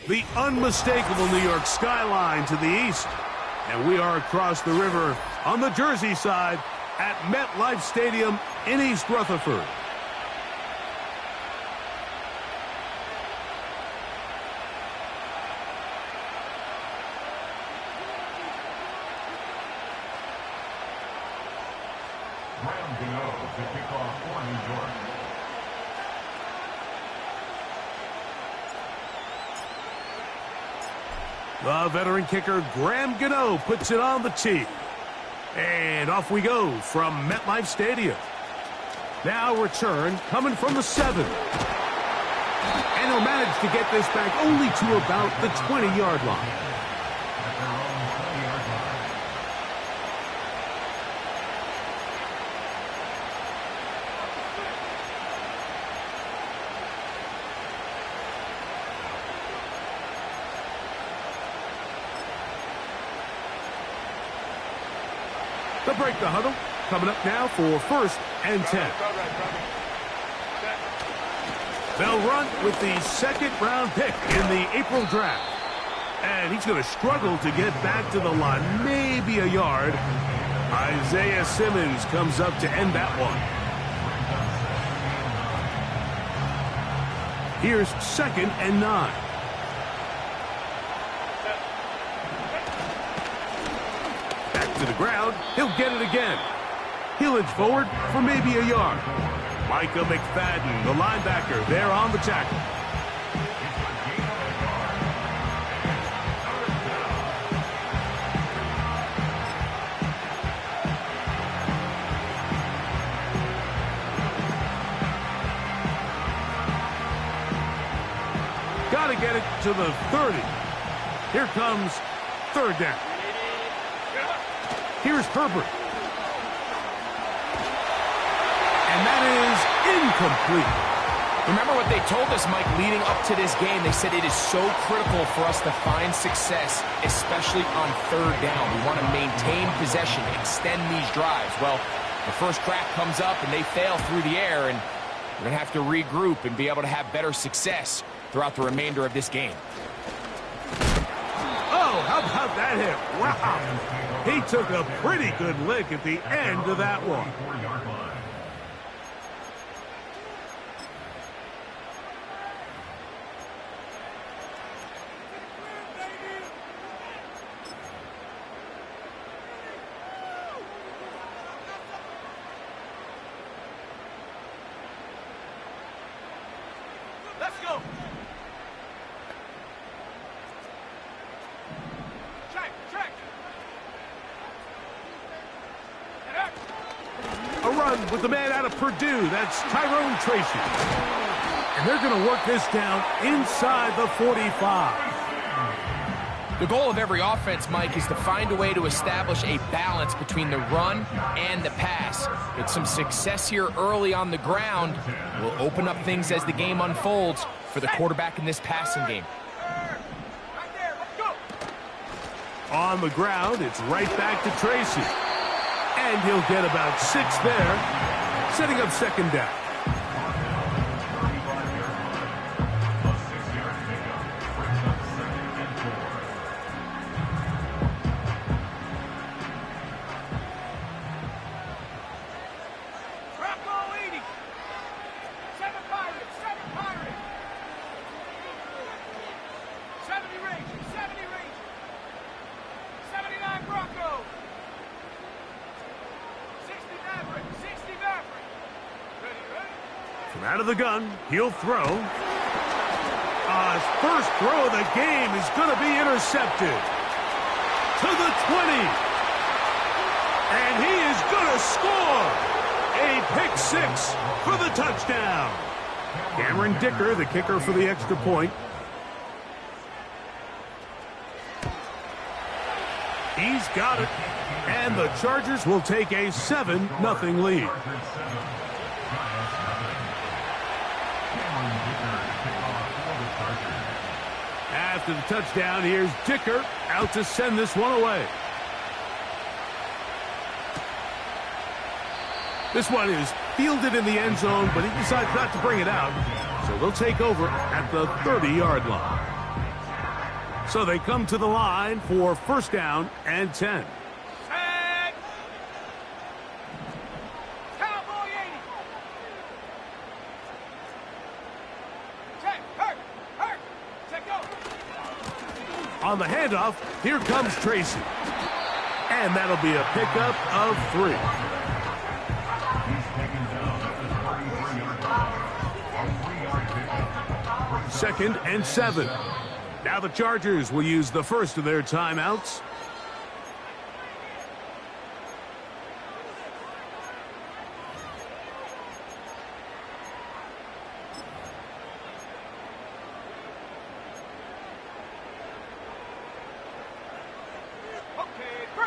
The unmistakable New York skyline to the east. And we are across the river on the Jersey side at MetLife Stadium in East Rutherford. Graham Gano to kick off for New York. The veteran kicker, Graham Gano, puts it on the tee. And off we go from MetLife Stadium. Now return coming from the 7. And he'll manage to get this back only to about the 20-yard line. To break the huddle, coming up now for 1st and 10. They'll run with the 2nd-round pick in the April draft. And he's going to struggle to get back to the line, maybe a yard. Isaiah Simmons comes up to end that one. Here's 2nd and 9. To the ground, he'll get it again. He'll inch forward for maybe a yard. Micah McFadden, the linebacker, there on the tackle. Got to get it to the 30. Here comes 3rd down. Here's Herbert. And that is incomplete. Remember what they told us, Mike, leading up to this game. They said it is so critical for us to find success, especially on 3rd down. We want to maintain possession, extend these drives. Well, the first crack comes up and they fail through the air, and we're going to have to regroup and be able to have better success throughout the remainder of this game. Oh, how about that hit? Wow. He took a pretty good lick at the end of that one. Let's go. A run one with the man out of Purdue. That's Tyrone Tracy. And they're going to work this down inside the 45. The goal of every offense, Mike, is to find a way to establish a balance between the run and the pass. With some success here early on the ground will open up things as the game unfolds for the quarterback in this passing game. On the ground, it's right back to Tracy. And he'll get about 6 there, setting up second down. Out of the gun, he'll throw. His first throw of the game is going to be intercepted. To the 20. And he is going to score. A pick 6 for the touchdown. Cameron Dicker, the kicker for the extra point. He's got it. And the Chargers will take a 7-0 lead. After the touchdown, here's Dicker out to send this one away. This one is fielded in the end zone, but he decides not to bring it out. So they'll take over at the 30-yard line. So they come to the line for first down and 10. On the handoff, here comes Tracy. And that'll be a pickup of 3. Second and 7. Now the Chargers will use the first of their timeouts.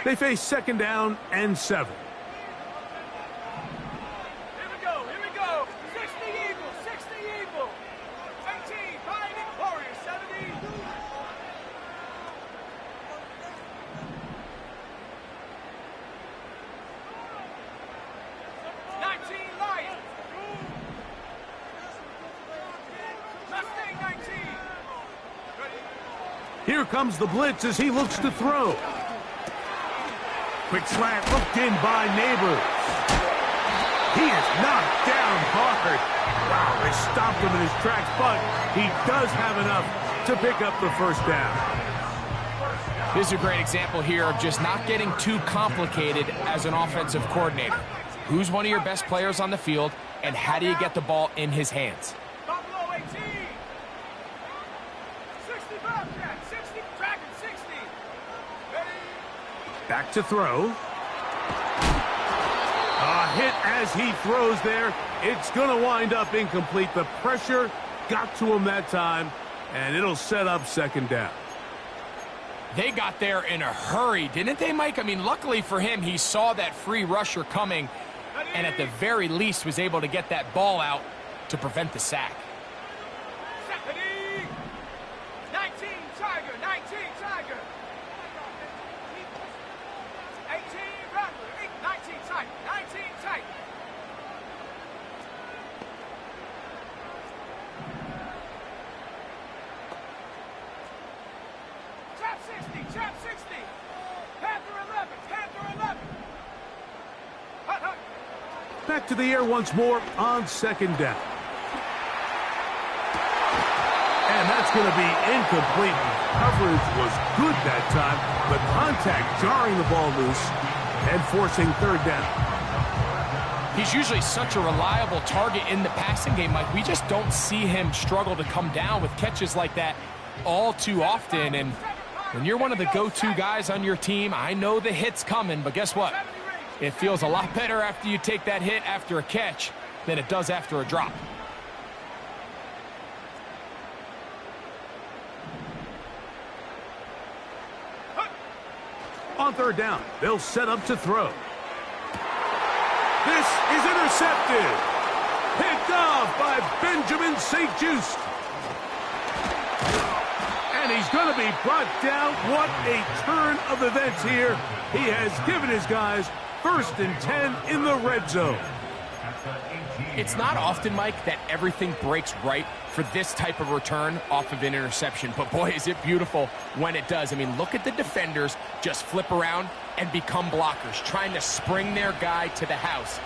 They face second down and 7. Here we go, 60 Eagles, 60 Eagles. 18, Fighting Warriors, 70. 19, Lions. Mustang 19. Here comes the blitz as he looks to throw. Quick slant looked in by Neighbors. He is knocked down hard. Wow, they stopped him in his tracks, but he does have enough to pick up the first down. This is a great example here of just not getting too complicated as an offensive coordinator. Who's one of your best players on the field, and how do you get the ball in his hands? Buffalo 18. 60 Bobcat, 60, Dragon 60. Back to throw. A hit as he throws there. It's going to wind up incomplete. The pressure got to him that time, and it'll set up second down. They got there in a hurry, didn't they, Mike? I mean, luckily for him, he saw that free rusher coming, and at the very least was able to get that ball out to prevent the sack. 19 Tiger, 19 Tiger. 18 Rattler, 19 Tiger, 19 Tiger. Trap 60, Trap 60. Panther 11, Panther 11. Hut, hut. Back to the air once more on second down. And that's going to be incomplete. Coverage was good that time. The contact jarring the ball loose and forcing third down. He's usually such a reliable target in the passing game, Mike. We just don't see him struggle to come down with catches like that all too often. And when you're one of the go-to guys on your team, I know the hit's coming, but guess what? It feels a lot better after you take that hit after a catch than it does after a drop. On third down, they'll set up to throw. This is intercepted. Picked off by Benjamin St-Juste. And he's going to be brought down. What a turn of events here. He has given his guys 1st and 10 in the red zone. It's not often, Mike, that everything breaks right for this type of return off of an interception. But boy, is it beautiful when it does. I mean, look at the defenders just flip around and become blockers, trying to spring their guy to the house.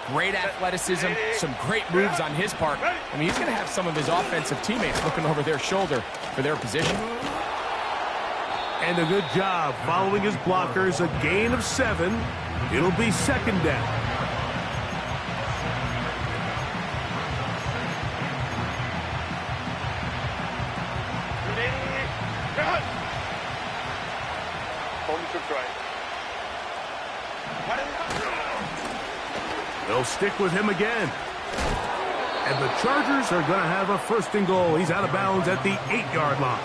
Great athleticism, some great moves on his part. I mean, he's going to have some of his offensive teammates looking over their shoulder for their position. And a good job following his blockers, a gain of 7. It'll be 2nd down. They'll stick with him again. And the Chargers are going to have a 1st and goal. He's out of bounds at the 8-yard line.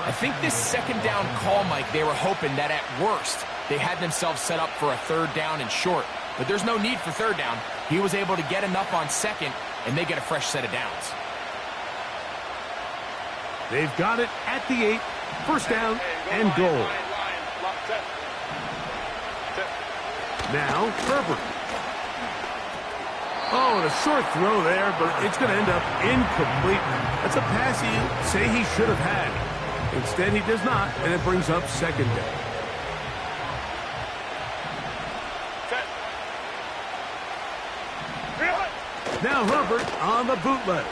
I think this 2nd down call, Mike, they were hoping that at worst they had themselves set up for a 3rd down and short. But there's no need for 3rd down. He was able to get enough on 2nd, and they get a fresh set of downs. They've got it at the 8, 1st down and goal. Now, Herbert. Oh, and a short throw there, but it's going to end up incomplete. That's a pass you say he should have had. Instead, he does not, and it brings up 2nd down. Now Herbert on the bootleg.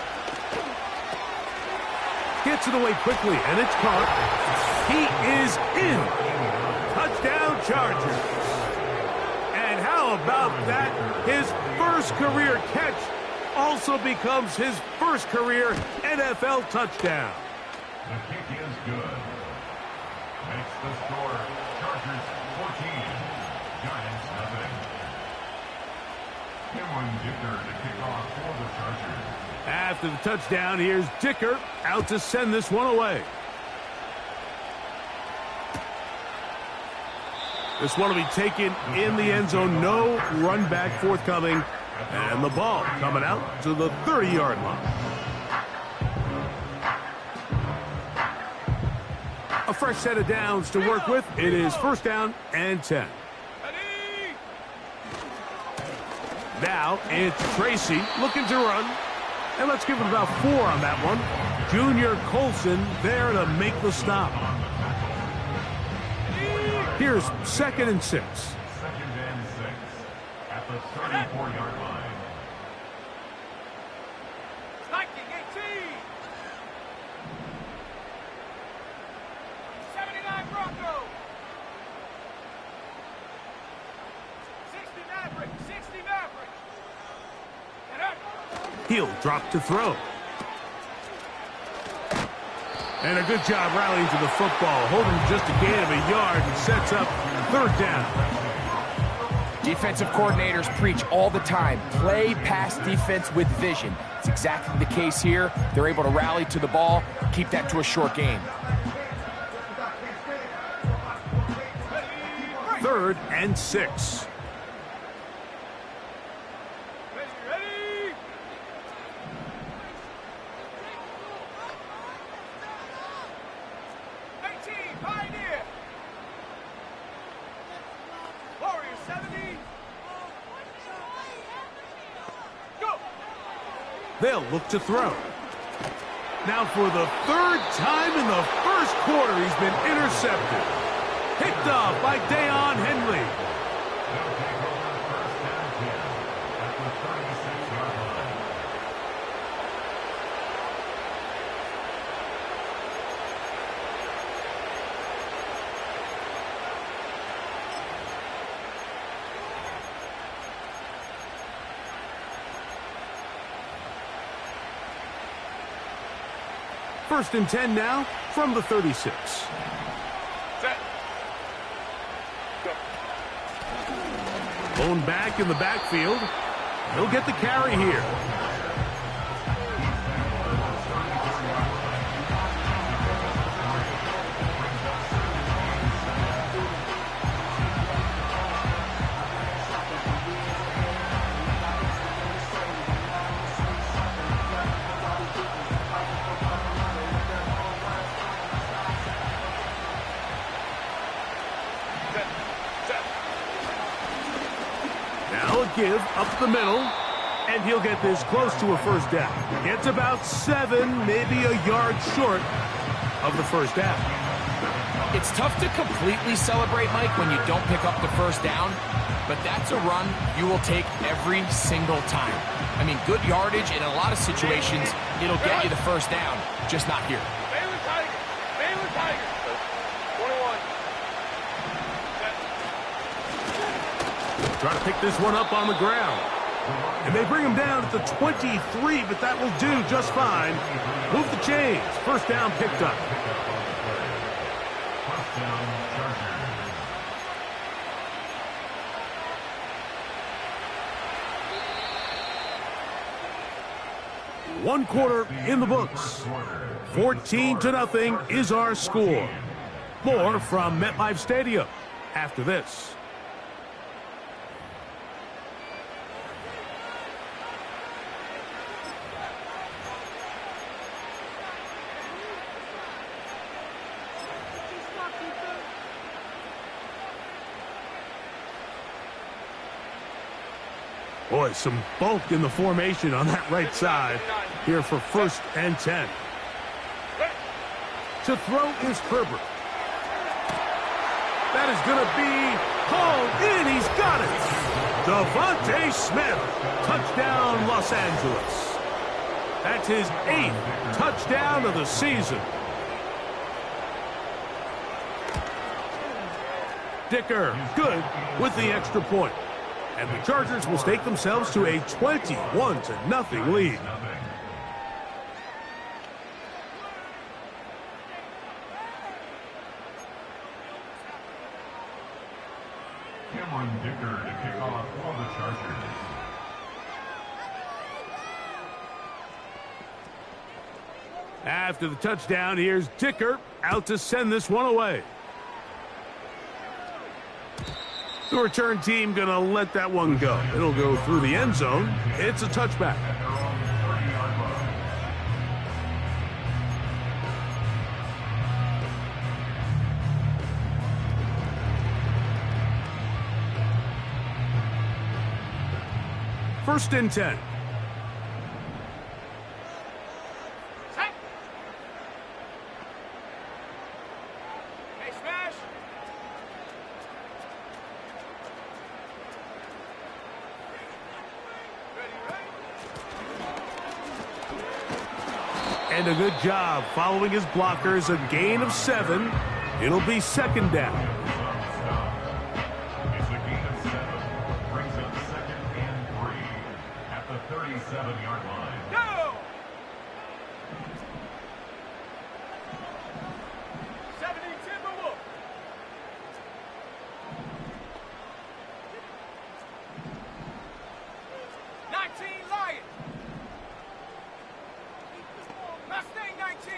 Gets it away quickly, and it's caught. He is in. Touchdown, Chargers. And how about that? His 1st career catch also becomes his 1st career NFL touchdown. The kick is good. Makes the score Chargers 14, Giants nothing. Cameron Dicker to kick off for the Chargers. After the touchdown, here's Dicker out to send this one away. This one will be taken in the end zone. No run back forthcoming. And the ball coming out to the 30-yard line. A fresh set of downs to work with. It is 1st down and 10. Now it's Tracy looking to run. And let's give it about 4 on that one. Junior Colson there to make the stop. Here's 2nd and 6. 2nd and 6 at the 34-yard line. 79 Bronco. 60 Maverick. 60 Maverick. He'll drop to throw. And a good job rallying to the football, holding just a gain of a yard and sets up 3rd down. Defensive coordinators preach all the time, play pass defense with vision. It's exactly the case here. They're able to rally to the ball, keep that to a short gain. 3rd and 6. They'll look to throw. Now for the 3rd time in the 1st quarter, he's been intercepted. Picked off by Deion Henley. They'll take over 1st and 10 at the 36-yard line. First and 10 now from the 36. Set. Go. Blown back in the backfield. He'll get the carry here. Now a give up the middle, and he'll get this close to a first down. Gets about 7, maybe a yard short of the first down. It's tough to completely celebrate, Mike, when you don't pick up the first down, but that's a run you will take every single time. I mean, good yardage in a lot of situations, it'll get you the first down, just not here. Baylor Tigers. Baylor Tigers. 21. Try to pick this one up on the ground. And they bring him down at the 23, but that will do just fine. Move the chains. First down picked up. First down, Chargers. One quarter in the books. 14-0 is our score. More from MetLife Stadium after this. Boy, some bulk in the formation on that right side here for 1st and 10. To throw is Herbert. That is going to be hauled in. He's got it. Devontae Smith. Touchdown, Los Angeles. That's his 8th touchdown of the season. Dicker, good with the extra point. And the Chargers will stake themselves to a 21-0 lead. Cameron Dicker to kick off for the Chargers. After the touchdown, here's Dicker out to send this one away. The return team going to let that one go. It'll go through the end zone. It's a touchback. At their own 30-yard line. First and 10. Set. Hey, smash. And a good job following his blockers. A gain of 7. It'll be 2nd down. It's a gain of 7. Brings up 2nd and 3 at the 37-yard line. Go. 70 Timberwolves. 19 Lions. Mustang 19.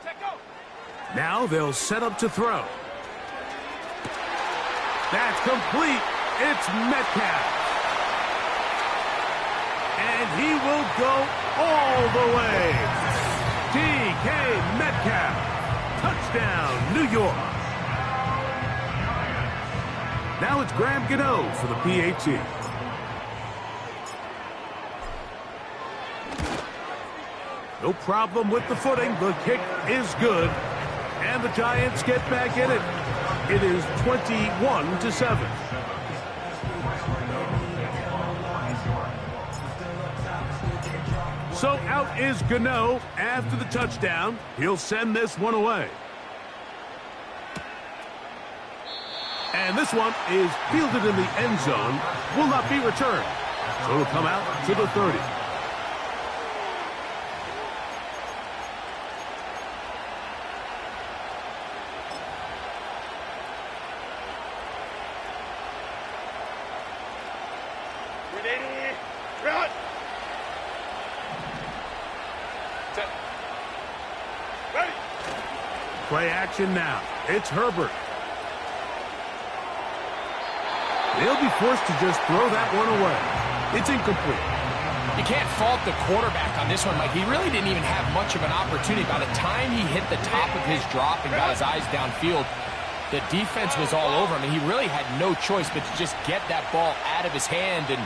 Check out. Now they'll set up to throw. That's complete. It's Metcalf. And he will go all the way. DK Metcalf. Touchdown, New York. Now it's Graham Gano for the PAT. No problem with the footing. The kick is good. And the Giants get back in it. It is 21-7. So out is Gano after the touchdown. He'll send this one away. And this one is fielded in the end zone. Will not be returned. So it'll come out to the 30. Ready, run. Set. Ready. Play action now. It's Herbert. They'll be forced to just throw that one away. It's incomplete. You can't fault the quarterback on this one, Mike. He really didn't even have much of an opportunity. By the time he hit the top of his drop and got his eyes downfield, the defense was all over him, and he really had no choice but to just get that ball out of his hand and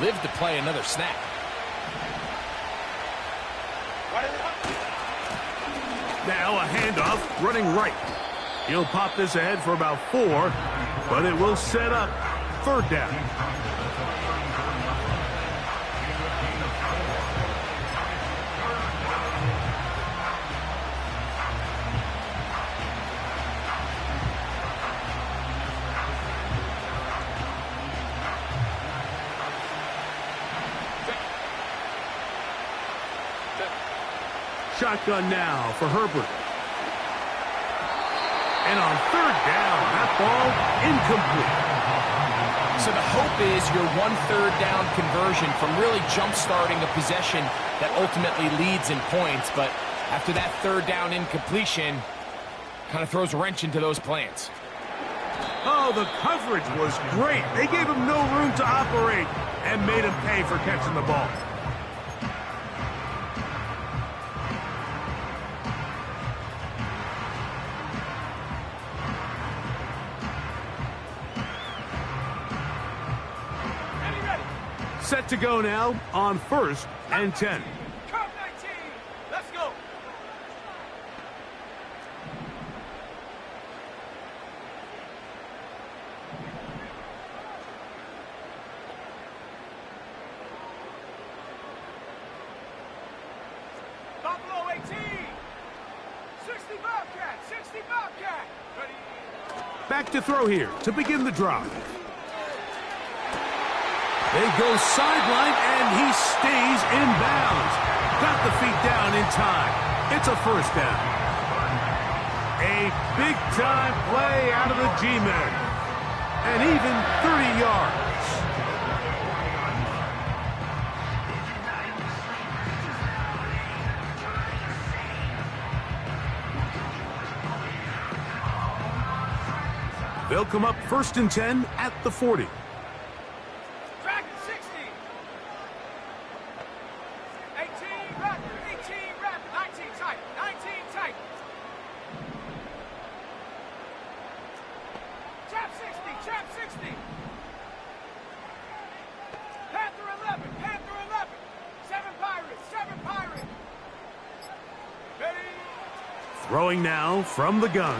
live to play another snap. Now a handoff running right. He'll pop this ahead for about 4, but it will set up 3rd down. Shotgun now for Herbert. And on 3rd down, that ball incomplete. So the hope is your 1/3 down conversion from really jump-starting a possession that ultimately leads in points. But after that 3rd down incompletion, kind of throws a wrench into those plans. Oh, the coverage was great. They gave him no room to operate and made him pay for catching the ball. Set to go now on 1st and 10. Come 19. Let's go. Buffalo 18. 60 Bobcat. 60 Bobcat. Ready. Back to throw here to begin the drive. They go sideline, and he stays in bounds. Got the feet down in time. It's a 1st down. A big-time play out of the G-men. And even 30 yards. They'll come up 1st and 10 at the 40. Throwing now from the gun.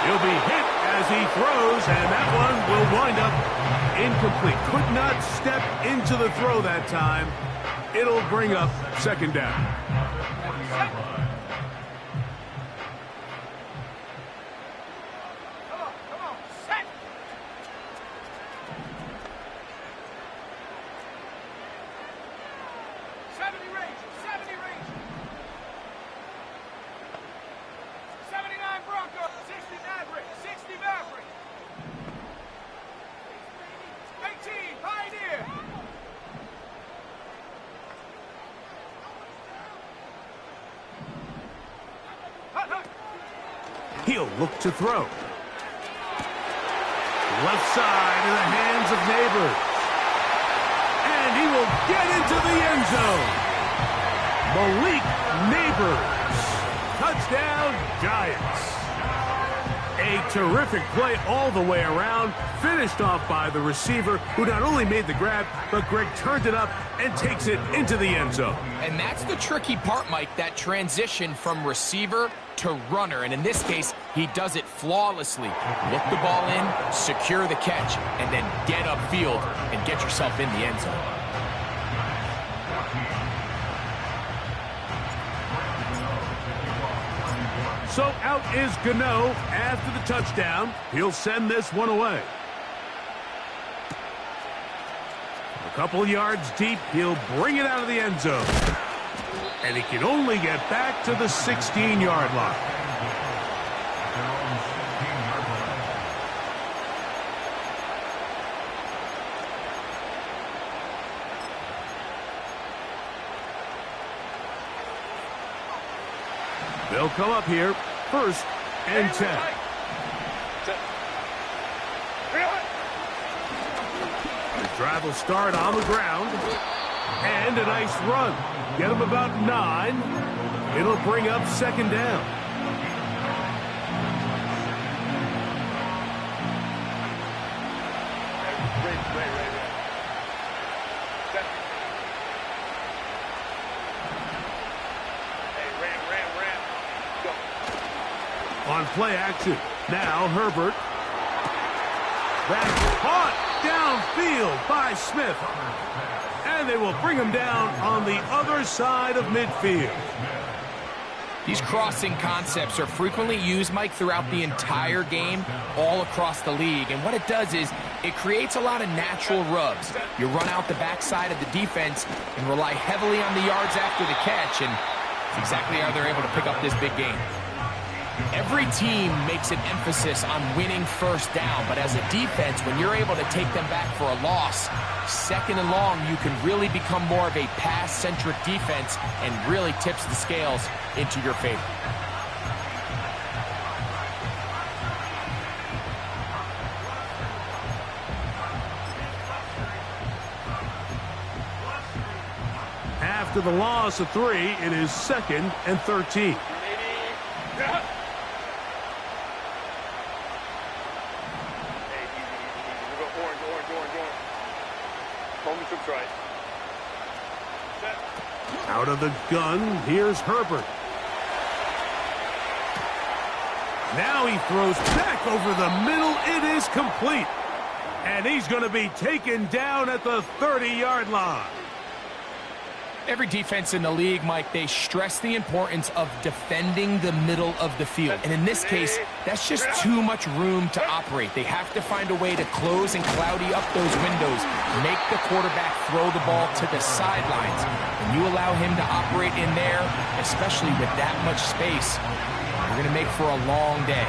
He'll be hit as he throws, and that one will wind up incomplete. Could not step into the throw that time. It'll bring up 2nd down. He'll look to throw. Left side in the hands of Neighbors. And he will get into the end zone. Malik Neighbors. Touchdown, Giants. A terrific play all the way around. Finished off by the receiver, who not only made the grab, but Greg turned it up and takes it into the end zone. And that's the tricky part, Mike, that transition from receiver to runner. And in this case, he does it flawlessly. Look the ball in, secure the catch, and then get upfield and get yourself in the end zone. So out is Gano after the touchdown. He'll send this one away. A couple yards deep, he'll bring it out of the end zone. And he can only get back to the 16-yard line. They'll come up here, 1st and 10. The drive will start on the ground. And a nice run. Get them about 9. It'll bring up 2nd down. On play action. Now Herbert. That's caught downfield by Smith. And they will bring him down on the other side of midfield. These crossing concepts are frequently used, Mike, throughout the entire game, all across the league. And what it does is it creates a lot of natural rubs. You run out the backside of the defense and rely heavily on the yards after the catch, and it's exactly how they're able to pick up this big game. Every team makes an emphasis on winning 1st down, but as a defense, when you're able to take them back for a loss, 2nd and long, you can really become more of a pass-centric defense and really tips the scales into your favor. After the loss of 3, it is 2nd and 13. Out of the gun, here's Herbert. Now he throws back over the middle. It is complete. And he's going to be taken down at the 30-yard line. Every defense in the league, Mike, they stress the importance of defending the middle of the field. And in this case, that's just too much room to operate. They have to find a way to close and cloudy up those windows, make the quarterback throw the ball to the sidelines. When you allow him to operate in there, especially with that much space, you're going to make for a long day.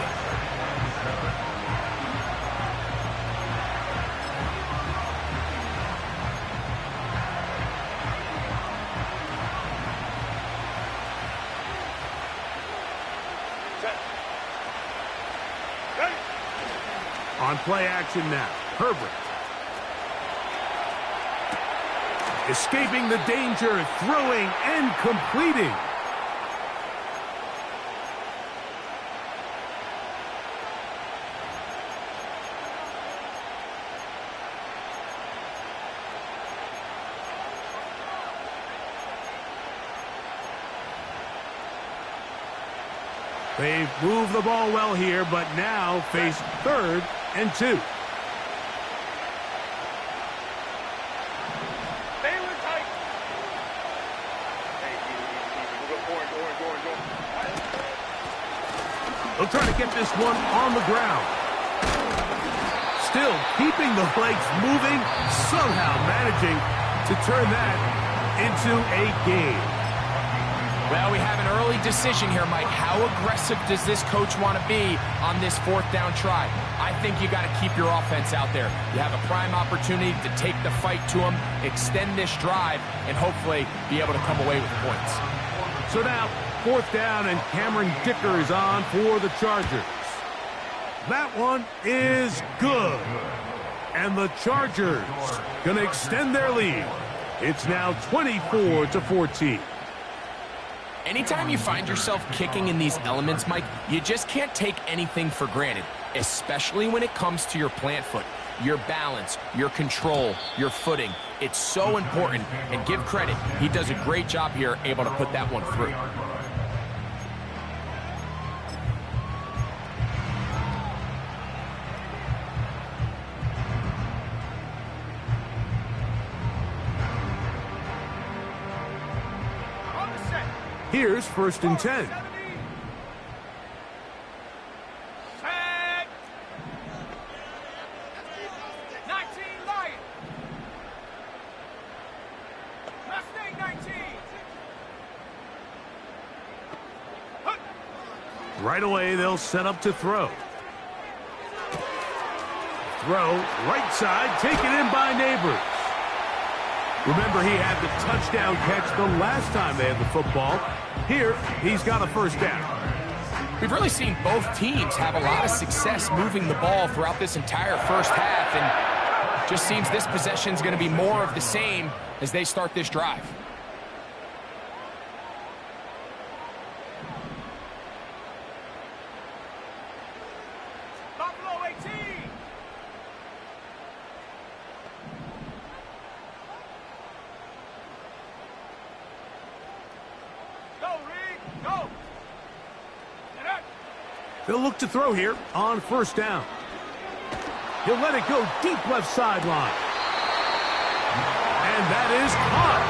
On play action now, Herbert. Escaping the danger, throwing and completing. They've moved the ball well here, but now face 3rd and 2. They'll try to get this one on the ground. Still keeping the legs moving, somehow managing to turn that into a game. Well, we have an early decision here, Mike. How aggressive does this coach want to be on this 4th down try? I think you got to keep your offense out there. You have a prime opportunity to take the fight to them, extend this drive, and hopefully be able to come away with points. So now, 4th down, and Cameron Dicker is on for the Chargers. That one is good. And the Chargers going to extend their lead. It's now 24-14. Anytime you find yourself kicking in these elements, Mike, you just can't take anything for granted, especially when it comes to your plant foot. Your balance, your control, your footing. It's so important, and give credit. He does a great job here, able to put that one through. Here's 1st and 10. Set. 19 Lion. Mustang 19. Right away, they'll set up to throw. Throw, right side, taken in by Neighbors. Remember, he had the touchdown catch the last time they had the football. Here, he's got a first down. We've really seen both teams have a lot of success moving the ball throughout this entire first half, and it just seems this possession is going to be more of the same as they start this drive. Buffalo 18. Go, Reed, go. Get up. They'll look to throw here on first down. He'll let it go deep left sideline. And that is caught.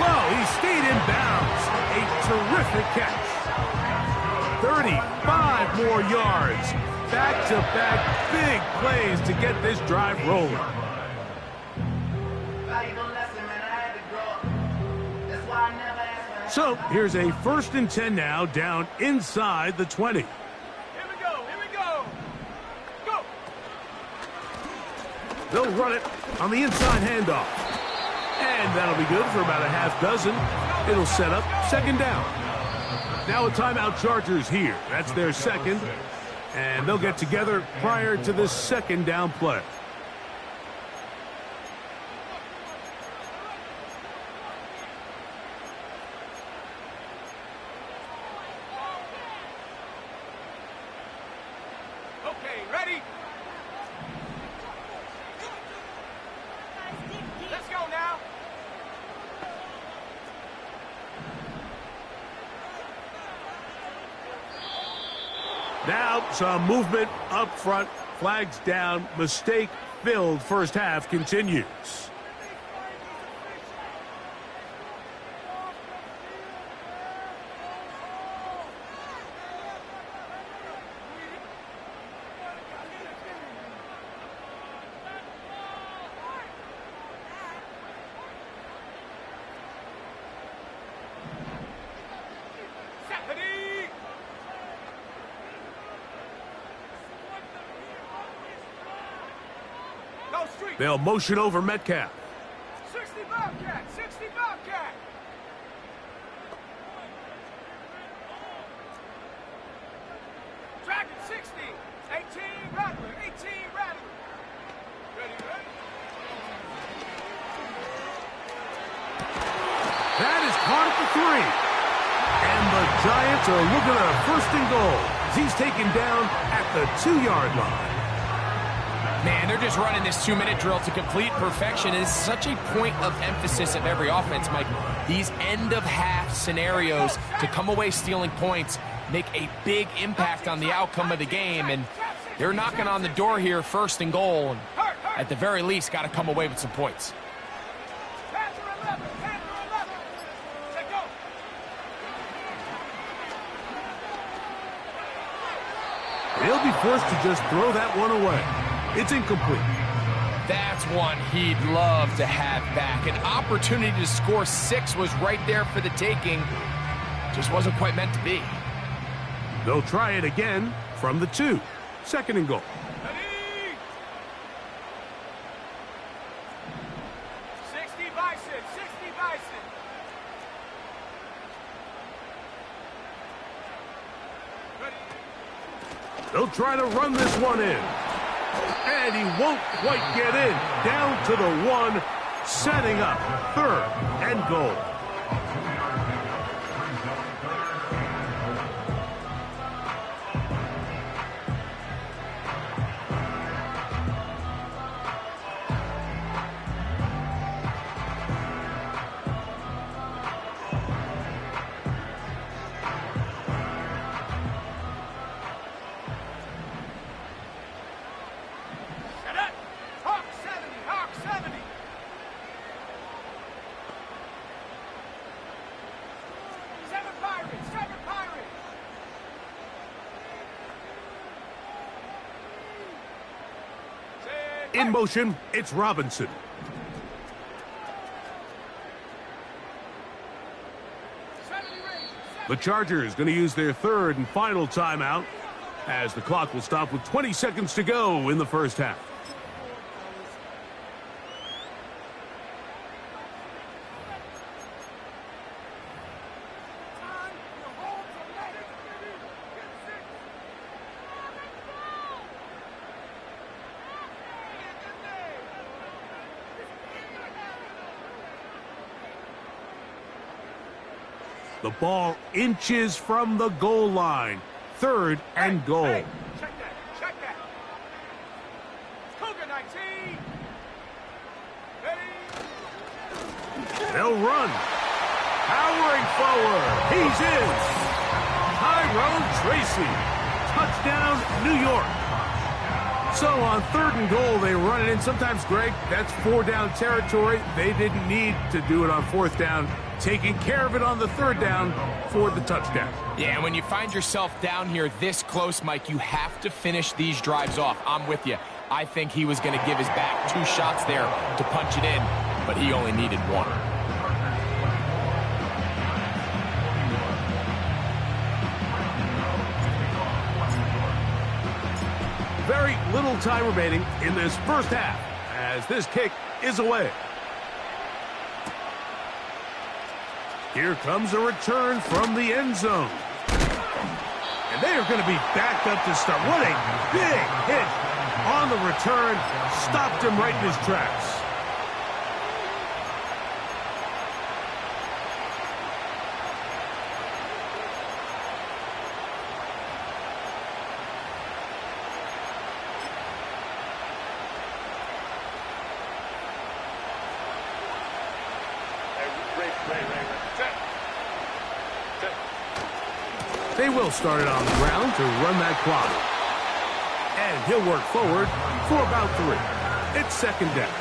Well, he stayed in bounds. A terrific catch. 35 more yards. Back-to-back big plays to get this drive rolling. So here's a 1st and 10 now, down inside the 20. Here we go, here we go. Go. They'll run it on the inside handoff. And that'll be good for about a half dozen. It'll set up 2nd down. Now a timeout Chargers here. That's their 2nd. And they'll get together prior to this 2nd down play. Okay, ready? Let's go now. Now some movement up front. Flags down. Mistake-filled first half continues. Stephanie. Go street. They'll motion over Metcalf. 60 Bobcat, 60 Bobcat. Dragon 60, 18 Rattler, 18 Rattler. Ready, ready? That is caught at the 3. And the Giants are looking at a 1st and goal as he's taken down at the 2-yard line. Man, they're just running this 2-minute drill to complete perfection. It is such a point of emphasis of every offense, Mike. These end-of-half scenarios to come away stealing points make a big impact on the outcome of the game, and they're knocking on the door here, 1st and goal, and at the very least, got to come away with some points. Panther 11, Panther 11. Let go. They'll be forced to just throw that one away. It's incomplete. That's one he'd love to have back. An opportunity to score 6 was right there for the taking. Just wasn't quite meant to be. They'll try it again from the 2. 2nd and goal. Ready? 60 Bison, 60 Bison. Ready? They'll try to run this one in. And he won't quite get in. Down to the 1, setting up 3rd and goal. Cadet! Hawk 70, Hawk 70. Seven Pirates, 7 Pirates. In motion, it's Robinson. The Chargers going to use their 3rd and final timeout as the clock will stop with 20 seconds to go in the first half. The ball inches from the goal line. 3rd and goal. Hey, check that. Check that. Cougar 19. Ready? They'll run. Powering forward. He's in. Tyrone Tracy. Touchdown, New York. So on 3rd and goal, they run it in. Sometimes, Greg, that's 4-down territory. They didn't need to do it on 4th down. Taking care of it on the 3rd down for the touchdown. Yeah, and when you find yourself down here this close, Mike, you have to finish these drives off. I'm with you. I think he was going to give his back 2 shots there to punch it in, but he only needed 1. Very little time remaining in this first half as this kick is away. Here comes a return from the end zone. And they are going to be backed up to start. What a big hit on the return. Stopped him right in his tracks. They will start it on the ground to run that clock. And he'll work forward for about 3. It's 2nd down.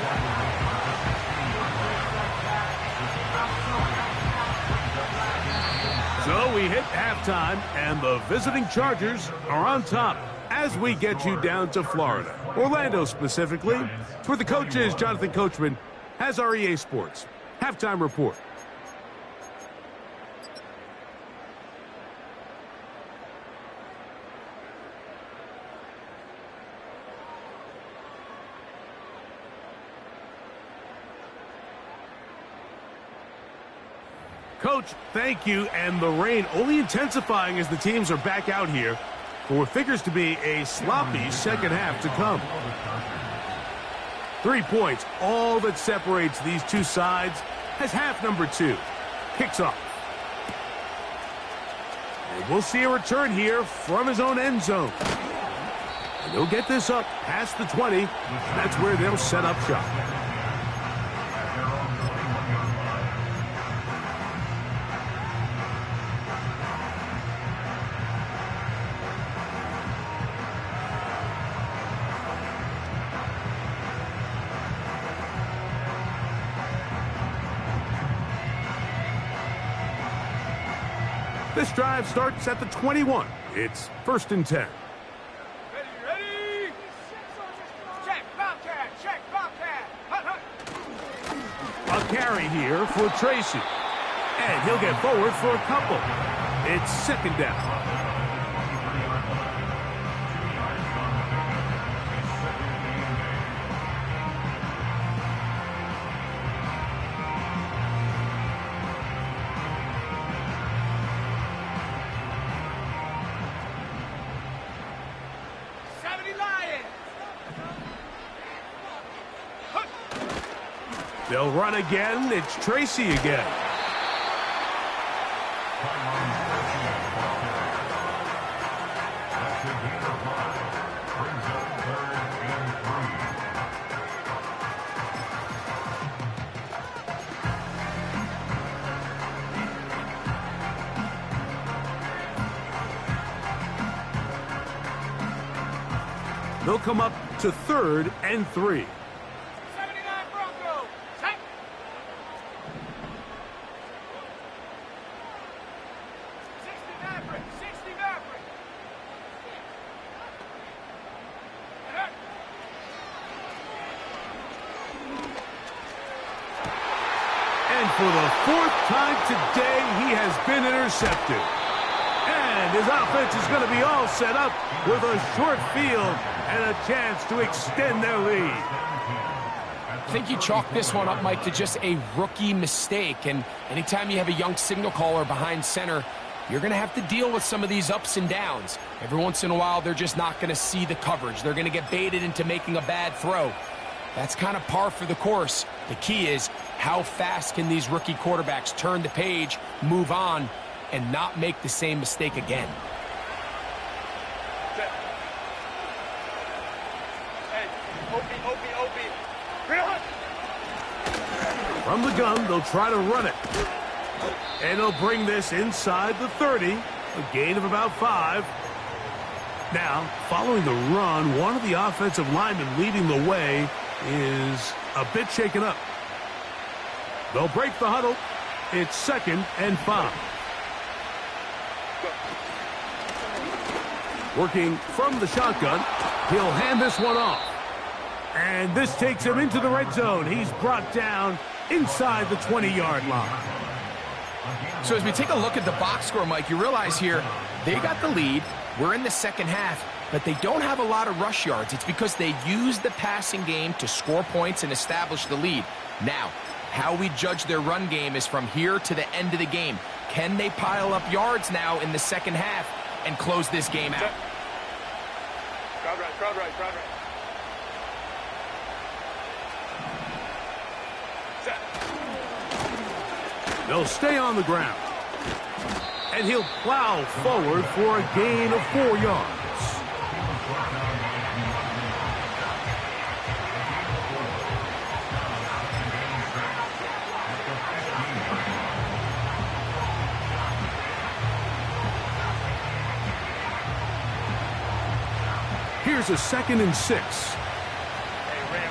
So we hit halftime, and the visiting Chargers are on top as we get you down to Florida. Orlando specifically. For the coaches, Jonathan Coachman has our EA Sports halftime report. Coach, thank you, and the rain only intensifying as the teams are back out here for what figures to be a sloppy second half to come. 3 points, all that separates these two sides as half number 2 kicks off. And we'll see a return here from his own end zone. And they'll get this up past the 20. That's where they'll set up shop. This drive starts at the 21. It's 1st and 10. Ready? Check, Bobcat. Check, Bobcat. Hut, hut. A carry here for Tracy. And he'll get forward for a couple. It's 2nd down. They'll run again. It's Tracy again. They'll come up to 3rd and 3. 79 Broncos. Set. 60 Maverick. 60 Maverick. And for the 4th time today, he has been intercepted. And his offense is going to be all set up with a short field and a chance to extend their lead. I think you chalk this one up, Mike, to just a rookie mistake. And anytime you have a young signal caller behind center, you're going to have to deal with some of these ups and downs. Every once in a while, they're just not going to see the coverage. They're going to get baited into making a bad throw. That's kind of par for the course. The key is how fast can these rookie quarterbacks turn the page, move on, and not make the same mistake again. From the gun, they'll try to run it. And they'll bring this inside the 30, a gain of about 5. Now, following the run, one of the offensive linemen leading the way is a bit shaken up. They'll break the huddle. It's 2nd and 5. Working from the shotgun, he'll hand this one off. And this takes him into the red zone. He's brought down inside the 20-yard line. So as we take a look at the box score, Mike, you realize here they got the lead. We're in the second half, but they don't have a lot of rush yards. It's because they use the passing game to score points and establish the lead. Now, how we judge their run game is from here to the end of the game. Can they pile up yards now in the second half and close this game out? Crowd right. They'll stay on the ground. And he'll plow forward for a gain of 4 yards. Here's a 2nd and 6. Hey, ram.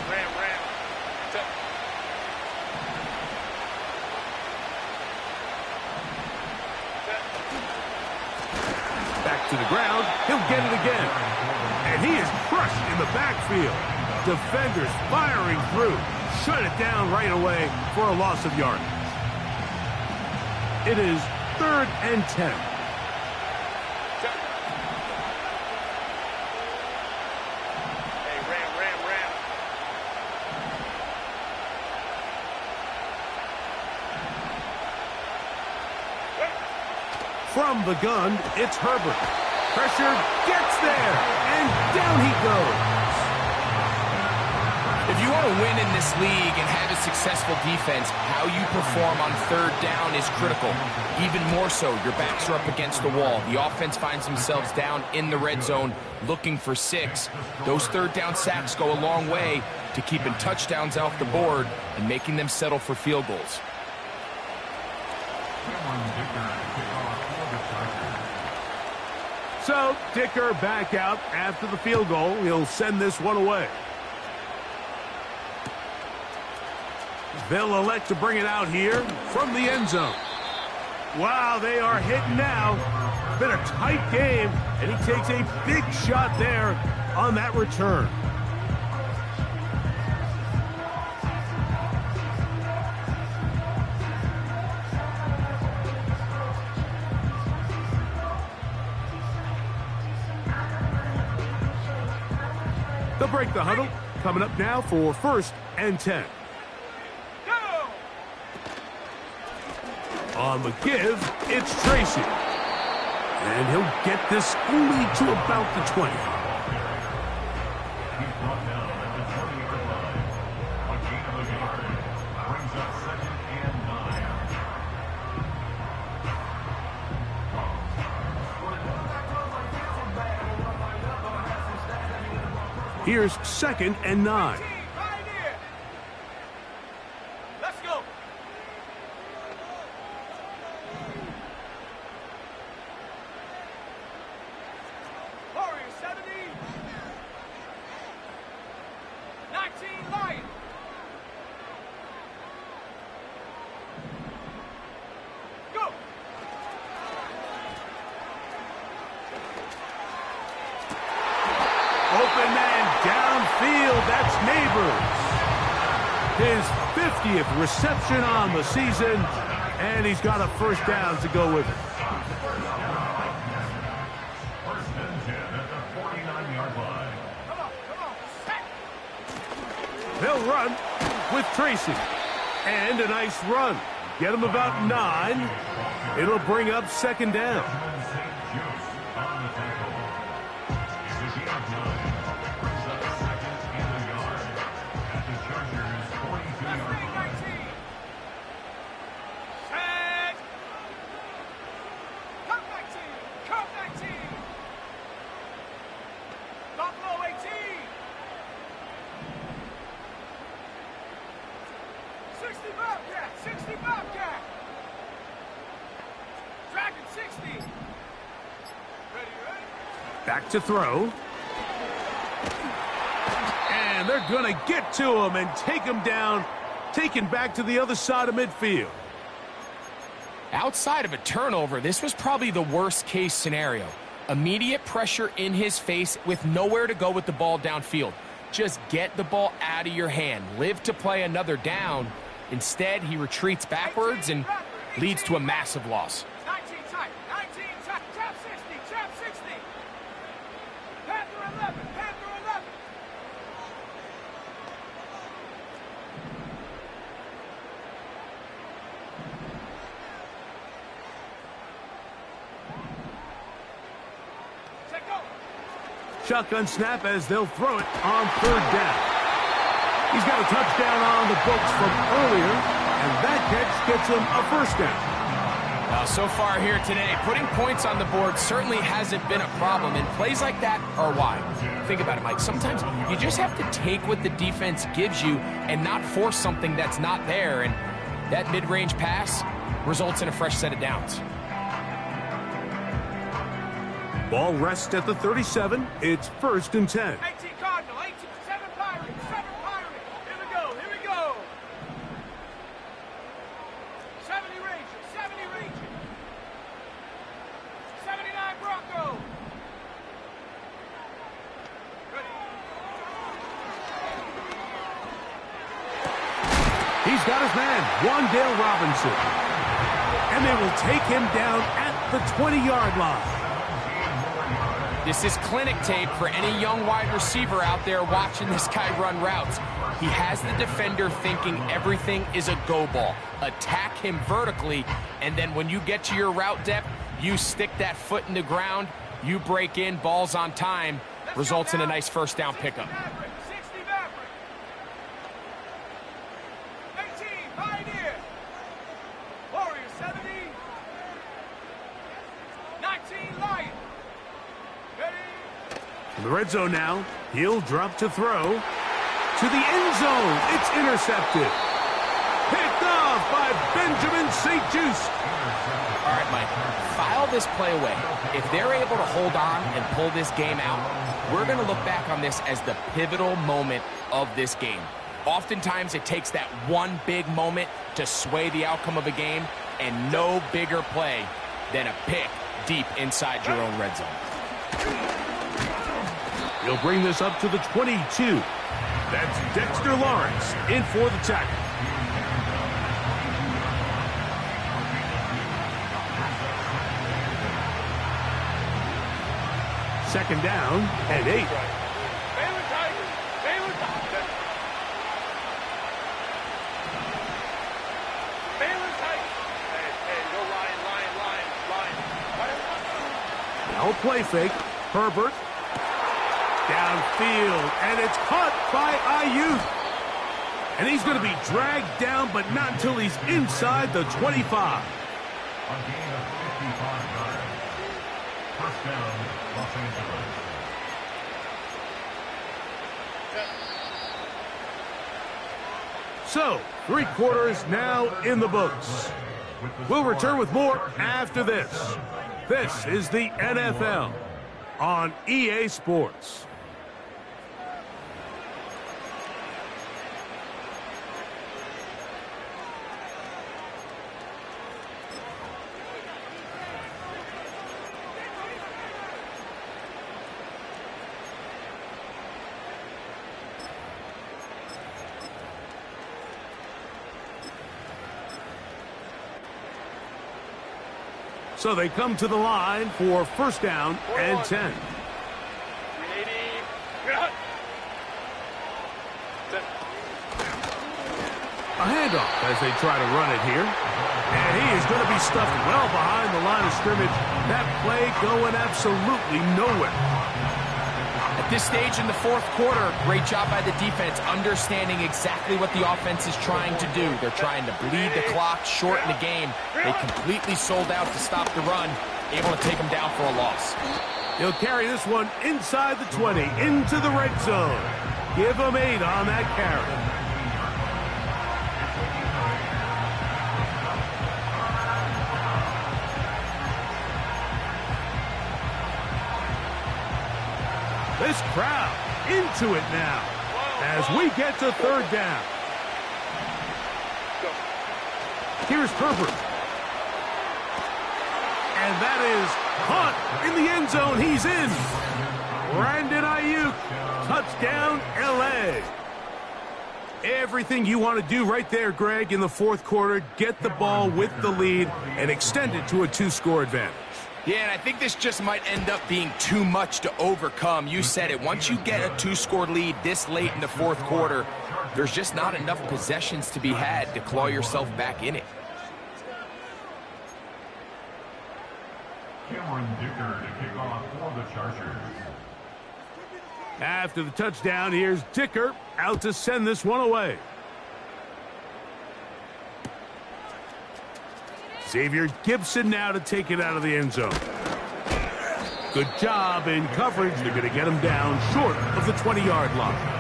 Back to the ground. He'll get it again. And he is crushed in the backfield. Defenders firing through. Shut it down right away for a loss of yardage. It is 3rd and 10. From the gun, it's Herbert. Pressure gets there, and down he goes. If you want to win in this league and have a successful defense, how you perform on 3rd down is critical. Even more so, your backs are up against the wall. The offense finds themselves down in the red zone looking for 6. Those 3rd down sacks go a long way to keeping touchdowns off the board and making them settle for field goals. So, Dicker back out after the field goal. He'll send this one away. They'll elect to bring it out here from the end zone. Wow, they are hitting now. Been a tight game, and he takes a big shot there on that return. They'll break the huddle. Coming up now for 1st and 10. Go! On the give, it's Tracy. And he'll get this only to about the 20. He's brought down at the 20-yard line. A gain of a yard brings up 2nd and 9. Here's 2nd and 9. Right here. Let's go. Warriors 70. 19 Lions. Go. Open man downfield. That's Neighbors. His 50th reception on the season, and he's got a 1st down to go with it. 1st and 10 at the 49-yard line. Come on. Set. They'll run with Tracy. And a nice run. Get him about 9. It'll bring up 2nd down. St. Just on the tackle. It's a gain of 9. Brings up 2nd and a yard at the Chargers' 42-yard line. 19. Set. 60 Bobcat. Dragon 60. Ready, ready. Back to throw. And they're going to get to him and take him down, taken back to the other side of midfield. Outside of a turnover, this was probably the worst-case scenario. Immediate pressure in his face with nowhere to go with the ball downfield. Just get the ball out of your hand. Live to play another down. Instead, he retreats backwards and leads to a massive loss. 19 tight, 19 tight, trap 60, trap 60. Panther 11, Panther 11. Check go. Shotgun snap as they'll throw it on third down. He's got a touchdown on the books from earlier, and that catch gets him a first down. So far here today, putting points on the board certainly hasn't been a problem, and plays like that are why. Think about it, Mike. Sometimes you just have to take what the defense gives you and not force something that's not there, and that mid-range pass results in a fresh set of downs. Ball rests at the 37. It's 1st and 10. 18 Cardinal, 18, 7 Pirate, 7 Pirate. Here we go, here we go. 70 Ranger, 70 Ranger. 79 Bronco. Ready. He's got his man, Wandale Robinson. And they will take him down at the 20-yard line. This is clinic tape for any young wide receiver out there watching this guy run routes. He has the defender thinking everything is a go ball. Attack him vertically, and then when you get to your route depth, you stick that foot in the ground, you break in, balls on time, results in a nice first down pickup. 60 Maverick. 18 Pioneer. Warrior 70. 19 Lion. In the red zone now, he'll drop to throw. To the end zone, it's intercepted. Picked off by Benjamin St-Juste. All right, Mike, file this play away. If they're able to hold on and pull this game out, we're going to look back on this as the pivotal moment of this game. Oftentimes, it takes that one big moment to sway the outcome of a game, and no bigger play than a pick deep inside your own red zone. He'll bring this up to the 22. That's Dexter Lawrence in for the tackle. Second down and 8. Baylor Tigers. Baylor Tigers. Baylor Tigers. Hey, go line. Now a play fake. Herbert. Downfield, and it's caught by Ayuk. And he's going to be dragged down, but not until he's inside the 25. A gain of 55 yards. First down, Los Angeles. So, 3 quarters now in the books. We'll return with more after this. This is the NFL on EA Sports. So they come to the line for first down and 10. A handoff as they try to run it here. And he is going to be stuffed well behind the line of scrimmage. That play going absolutely nowhere. At this stage in the fourth quarter, great job by the defense, understanding exactly what the offense is trying to do. They're trying to bleed the clock, shorten the game. They completely sold out to stop the run, able to take them down for a loss. He'll carry this one inside the 20, into the red zone. Give him 8 on that carry. This crowd into it now as we get to third down. Here's Herbert. And that is caught in the end zone. He's in. Brandon Ayuk, touchdown, L.A. Everything you want to do right there, Greg, in the fourth quarter, get the ball with the lead and extend it to a 2-score advantage. Yeah, and I think this just might end up being too much to overcome. You said it. Once you get a 2-score lead this late in the fourth quarter, there's just not enough possessions to be had to claw yourself back in it. Cameron Dicker to kick off for the Chargers. After the touchdown, here's Dicker out to send this one away. Xavier Gibson now to take it out of the end zone. Good job in coverage. They're going to get him down short of the 20-yard line.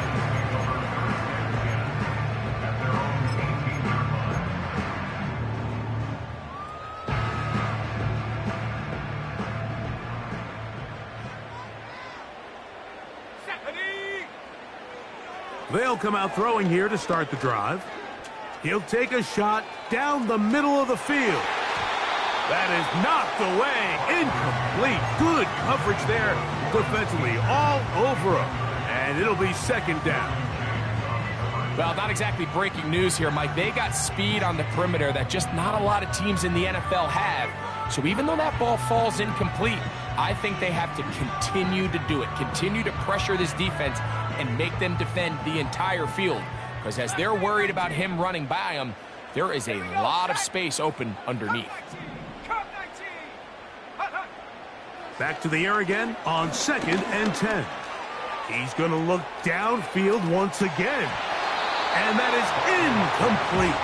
They'll come out throwing here to start the drive. He'll take a shot down the middle of the field. That is knocked away. Incomplete. Good coverage there defensively all over him. And it'll be second down. Well, not exactly breaking news here, Mike. They got speed on the perimeter that just not a lot of teams in the NFL have. So even though that ball falls incomplete, I think they have to continue to do it. Continue to pressure this defense and make them defend the entire field. Because as they're worried about him running by them, there is a lot of space open underneath. Back to the air again on 2nd and 10. He's going to look downfield once again. And that is incomplete.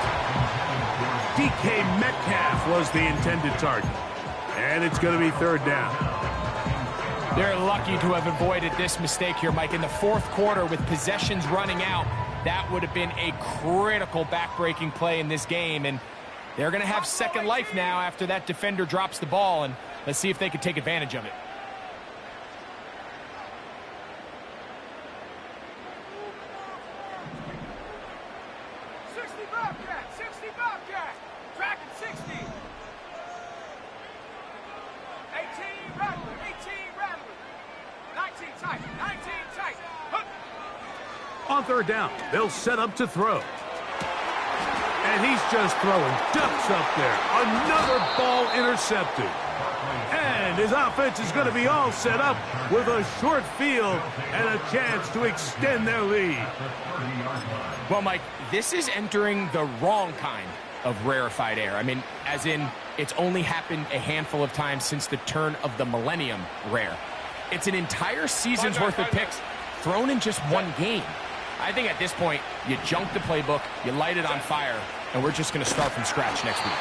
DK Metcalf was the intended target. And it's going to be third down. They're lucky to have avoided this mistake here, Mike. In the fourth quarter, with possessions running out, that would have been a critical back-breaking play in this game. And they're going to have second life now after that defender drops the ball. And let's see if they can take advantage of it. On third down, they'll set up to throw. And he's just throwing ducks up there. Another ball intercepted. And his offense is going to be all set up with a short field and a chance to extend their lead. Well, Mike, this is entering the wrong kind of rarefied air. I mean, as in, it's only happened a handful of times since the turn of the millennium rare. It's an entire season's worth of picks thrown in just one game. I think at this point, you junk the playbook, you light it on fire, and we're just going to start from scratch next week.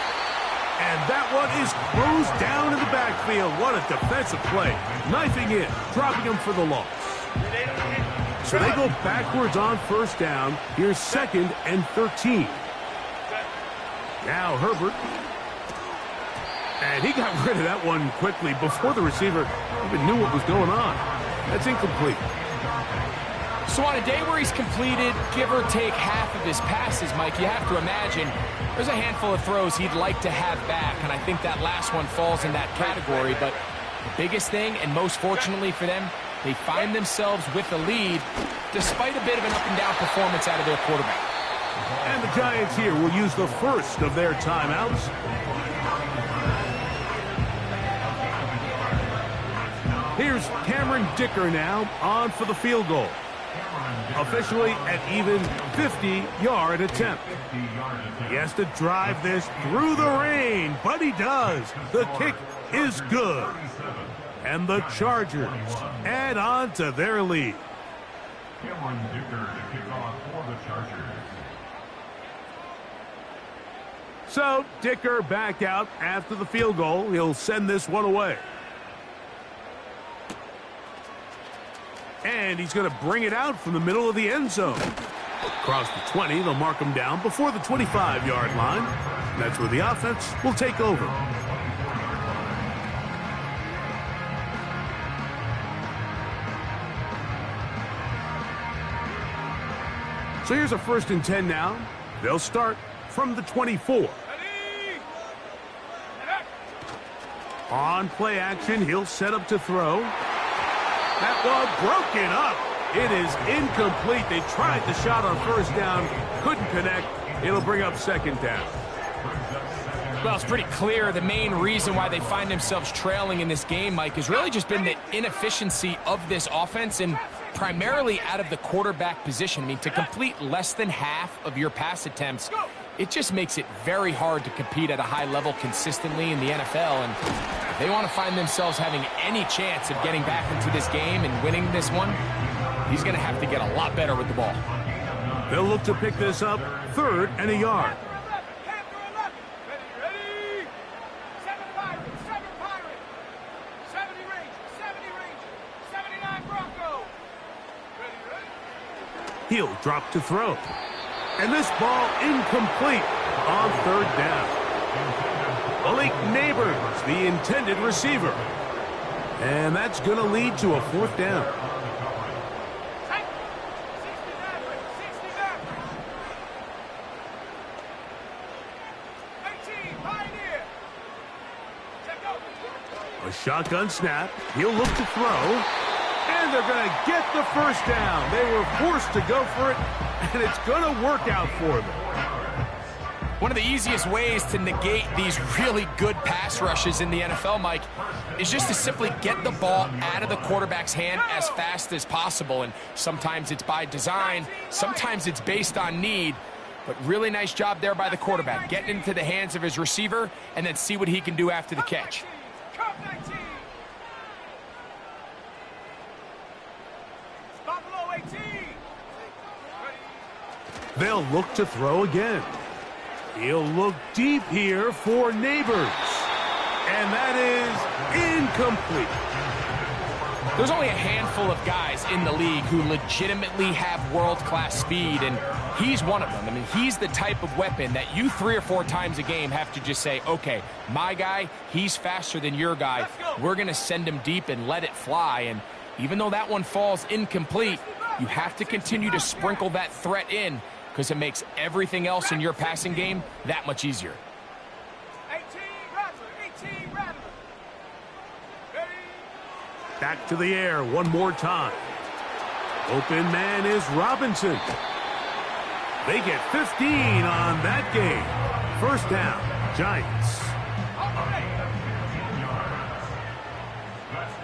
And that one is closed down in the backfield. What a defensive play. Knifing in, dropping him for the loss. So they go backwards on first down. Here's 2nd and 13. Now Herbert. And he got rid of that one quickly before the receiver even knew what was going on. That's incomplete. So on a day where he's completed, give or take half of his passes, Mike, you have to imagine there's a handful of throws he'd like to have back, and I think that last one falls in that category. But the biggest thing, and most fortunately for them, they find themselves with the lead despite a bit of an up-and-down performance out of their quarterback. And the Giants here will use the first of their timeouts. Here's Cameron Dicker now on for the field goal. Officially an even 50-yard attempt. He has to drive this through the rain, but he does. The kick is good. And the Chargers add on to their lead. Cameron Dicker to kick off for the Chargers. So Dicker back out after the field goal. He'll send this one away. And he's going to bring it out from the middle of the end zone. Across the 20, they'll mark him down before the 25-yard line. And that's where the offense will take over. So here's a 1st and 10 now. They'll start from the 24. Ready? And up. On play action, he'll set up to throw. That ball broken up. It is incomplete. They tried the shot on 1st down, couldn't connect. It'll bring up 2nd down. Well, it's pretty clear the main reason why they find themselves trailing in this game, Mike, has really just been the inefficiency of this offense and primarily out of the quarterback position. I mean, to complete less than half of your pass attempts, it just makes it very hard to compete at a high level consistently in the NFL. And if they want to find themselves having any chance of getting back into this game and winning this one, he's going to have to get a lot better with the ball. They'll look to pick this up 3rd and a yard. Panther 11. Ready? 7 Pirates. 7 Pirates. 70 Rangers. 70 Rangers. 79 Broncos. Ready? He'll drop to throw. And this ball incomplete on 3rd down. Malik Neighbors, the intended receiver. And that's going to lead to a 4th down. 18 Pioneer. Check go. A shotgun snap. He'll look to throw. And they're going to get the 1st down. They were forced to go for it, and it's going to work out for them. One of the easiest ways to negate these really good pass rushes in the NFL, Mike, is just to simply get the ball out of the quarterback's hand as fast as possible. And sometimes it's by design, sometimes it's based on need. But really nice job there by the quarterback, getting into the hands of his receiver and then see what he can do after the catch. Cup 19. Buffalo 18. They'll look to throw again. He'll look deep here for Neighbors. And that is incomplete. There's only a handful of guys in the league who legitimately have world-class speed, and he's one of them. I mean, he's the type of weapon that you 3 or 4 times a game have to just say, okay, my guy, he's faster than your guy. We're going to send him deep and let it fly. And even though that one falls incomplete, you have to continue to sprinkle that threat in because it makes everything else in your passing game that much easier. 18 Rattler. 18 Rattler. Ready? Back to the air one more time. Open man is Robinson. They get 15 on that game. 1st down, Giants.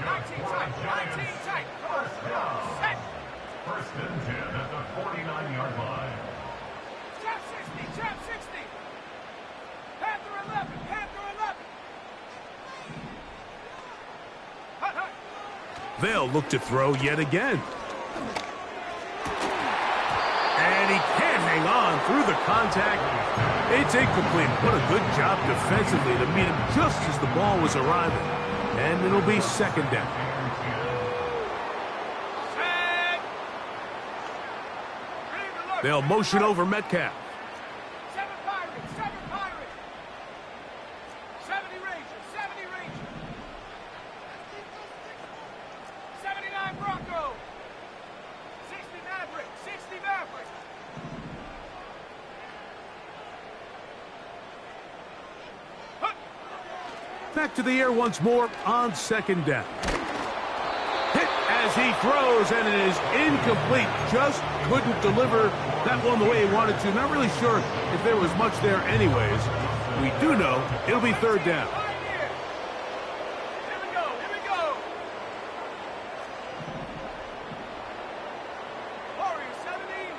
19 tight. 19 tight. Set. 1st and 10 at the 49-yard line. Trap 60. Trap 60. Panther 11. Panther 11. Hut, hut. They'll look to throw yet again. And he can't hang on through the contact. It's incomplete. What a good job defensively to meet him just as the ball was arriving. And it'll be 2nd down. Set. Ready to look. They'll motion over Metcalf. 7 Pirates. 7 Pirates. 70 Rangers. 70 Rangers. 79 Broncos. 60 Mavericks. 60 Mavericks. Hut. Back to the air once more on 2nd down. Hit as he throws, and it is incomplete. Just couldn't deliver that one the way he wanted to. Not really sure if there was much there anyways. We do know it'll be 3rd down. Pioneer. Here we go. Here we go. Warriors 70.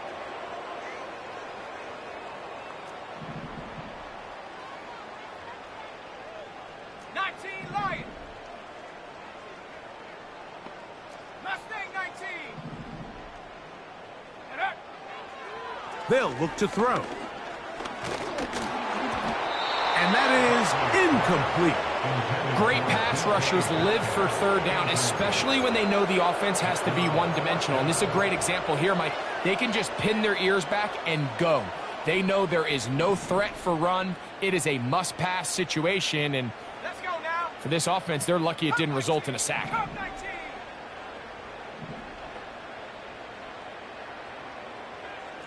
Lion. Mustang 19. And up. They'll look to throw. And that is incomplete. Great pass rushers live for 3rd down, especially when they know the offense has to be one-dimensional. And this is a great example here, Mike. They can just pin their ears back and go. They know there is no threat for run. It is a must-pass situation. And Let's go now. for this offense, they're lucky it didn't result in a sack. Cup 19.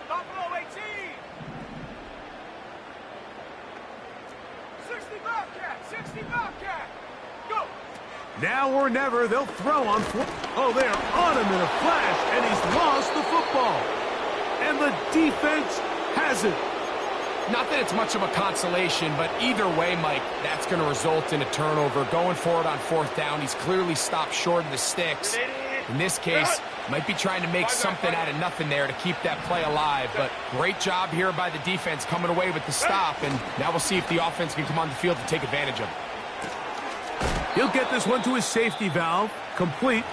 Buffalo 60 Bobcat. Go. Now or never, they'll throw on foot. Oh, they're on him in a flash, and he's lost the football. And the defense has it. Not that it's much of a consolation, but either way, Mike, that's going to result in a turnover. Going forward on 4th down, he's clearly stopped short of the sticks. In this case, might be trying to make something out of nothing there to keep that play alive. But great job here by the defense coming away with the stop. And now we'll see if the offense can come on the field to take advantage of it. He'll get this one to his safety valve. Complete.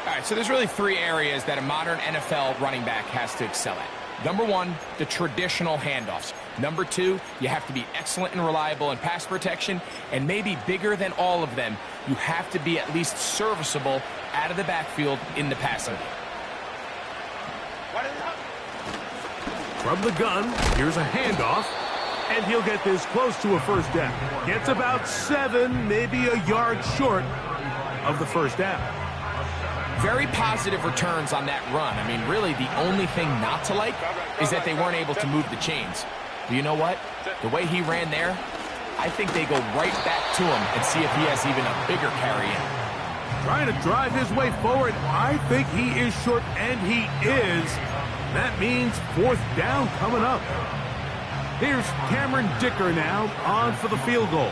All right, so there's really 3 areas that a modern NFL running back has to excel at. Number 1, the traditional handoffs. Number 2, you have to be excellent and reliable in pass protection. And maybe bigger than all of them, you have to be at least serviceable out of the backfield in the passing game. From the gun, here's a handoff. And he'll get this close to a first down. Gets about 7, maybe a yard short of the first down. Very positive returns on that run. I mean, really, the only thing not to like is that they weren't able to move the chains. But you know what? The way he ran there, I think they go right back to him and see if he has even a bigger carry in. Trying to drive his way forward. I think he is short, and he is. That means 4th down coming up. Here's Cameron Dicker now on for the field goal.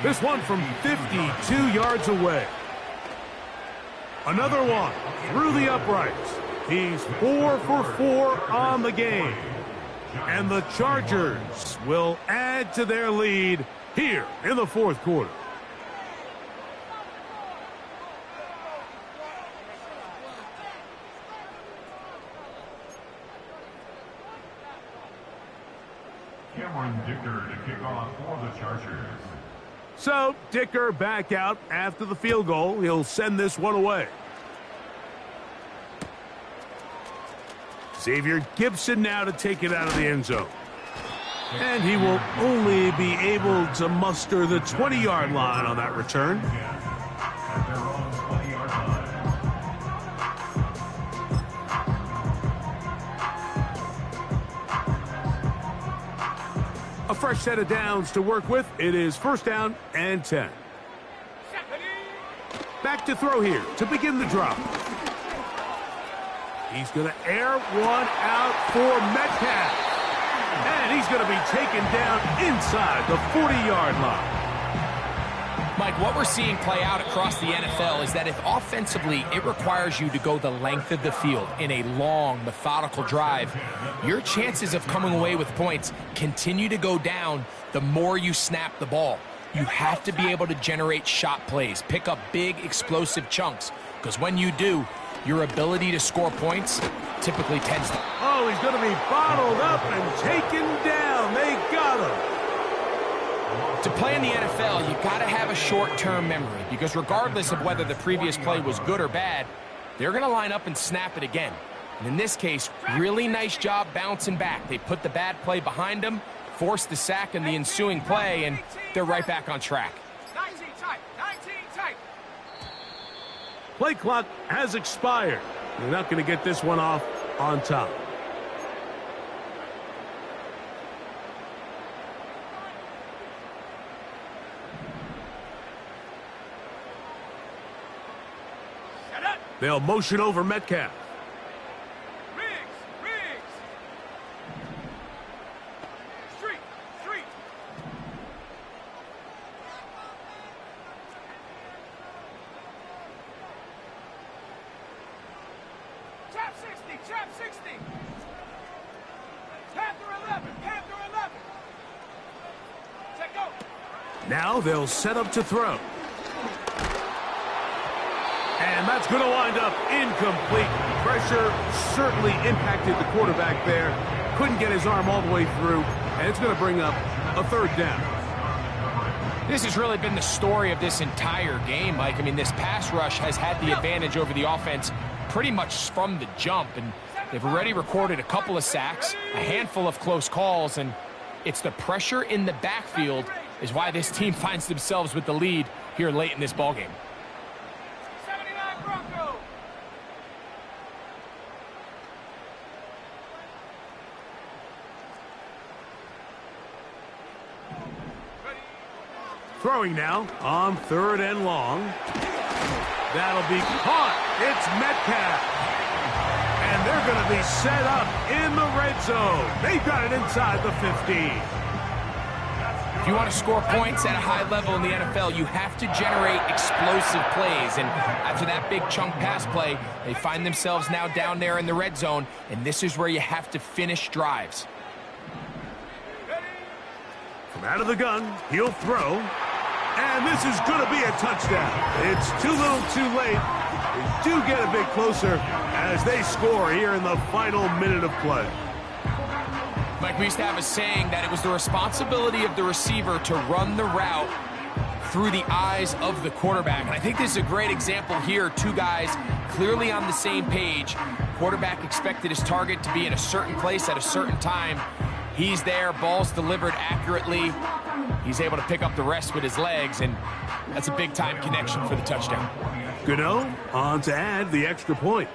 This one from 52 yards away. Another one through the uprights. He's 4 for 4 on the game. And the Chargers will add to their lead here in the 4th quarter. Cameron Dicker to kick off for the Chargers. So, Dicker back out after the field goal. He'll send this one away. Xavier Gibson now to take it out of the end zone. And he will only be able to muster the 20-yard line on that return. At their own 20-yard line. A fresh set of downs to work with. It is 1st down and 10. Back to throw here to begin the drop. He's going to air one out for Metcalf. And he's going to be taken down inside the 40-yard line. Mike, what we're seeing play out across the NFL is that if offensively it requires you to go the length of the field in a long, methodical drive, your chances of coming away with points continue to go down the more you snap the ball. You have to be able to generate shot plays, pick up big, explosive chunks, because when you do, your ability to score points typically tends to... Oh, he's going to be bottled up and taken down. They got him. To play in the NFL, you got to have a short-term memory, because regardless of whether the previous play was good or bad, they're going to line up and snap it again. And in this case, really nice job bouncing back. They put the bad play behind them, forced the sack in the ensuing play, and they're right back on track. 19 tight, 19 tight. Play clock has expired. They're not going to get this one off on top. They'll motion over Metcalf. Riggs. Street. Chap 60. Panther 11. Set go. Now they'll set up to throw. And that's going to wind up incomplete. Pressure certainly impacted the quarterback there. Couldn't get his arm all the way through. And it's going to bring up a 3rd down. This has really been the story of this entire game, Mike. I mean, this pass rush has had the advantage over the offense pretty much from the jump. And they've already recorded a couple of sacks, a handful of close calls, and it's the pressure in the backfield is why this team finds themselves with the lead here late in this ballgame. 79 Bronco. Throwing now on 3rd and long. That'll be caught. It's Metcalf. And they're going to be set up in the red zone. They've got it inside the 15. If you want to score points at a high level in the NFL, you have to generate explosive plays. And after that big chunk pass play, they find themselves now down there in the red zone. And this is where you have to finish drives. From out of the gun, he'll throw. And this is going to be a touchdown. It's too little too late. They do get a bit closer as they score here in the final minute of play. Mike, we used to have a saying that it was the responsibility of the receiver to run the route through the eyes of the quarterback. And I think this is a great example here. Two guys clearly on the same page. Quarterback expected his target to be in a certain place at a certain time. He's there, ball's delivered accurately. He's able to pick up the rest with his legs, and that's a big-time connection for the touchdown. Gano on to add the extra point.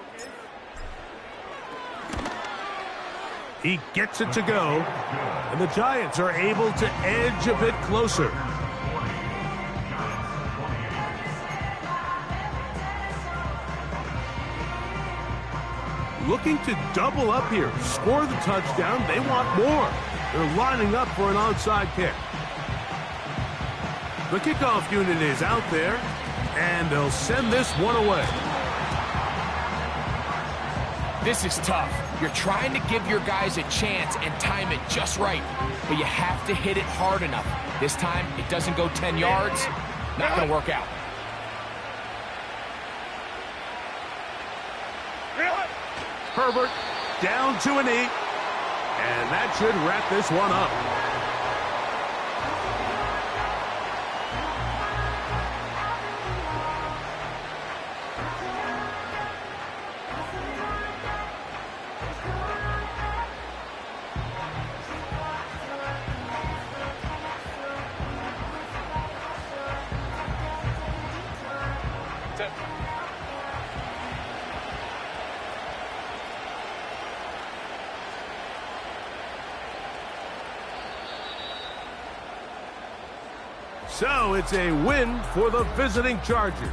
He gets it to go, and the Giants are able to edge a bit closer. Looking to double up here, score the touchdown. They want more. They're lining up for an onside kick. The kickoff unit is out there, and they'll send this one away. This is tough. You're trying to give your guys a chance and time it just right, but you have to hit it hard enough. This time, it doesn't go 10 yards. Not going to work out. Herbert down to a knee, and that should wrap this one up. So it's a win for the visiting Chargers.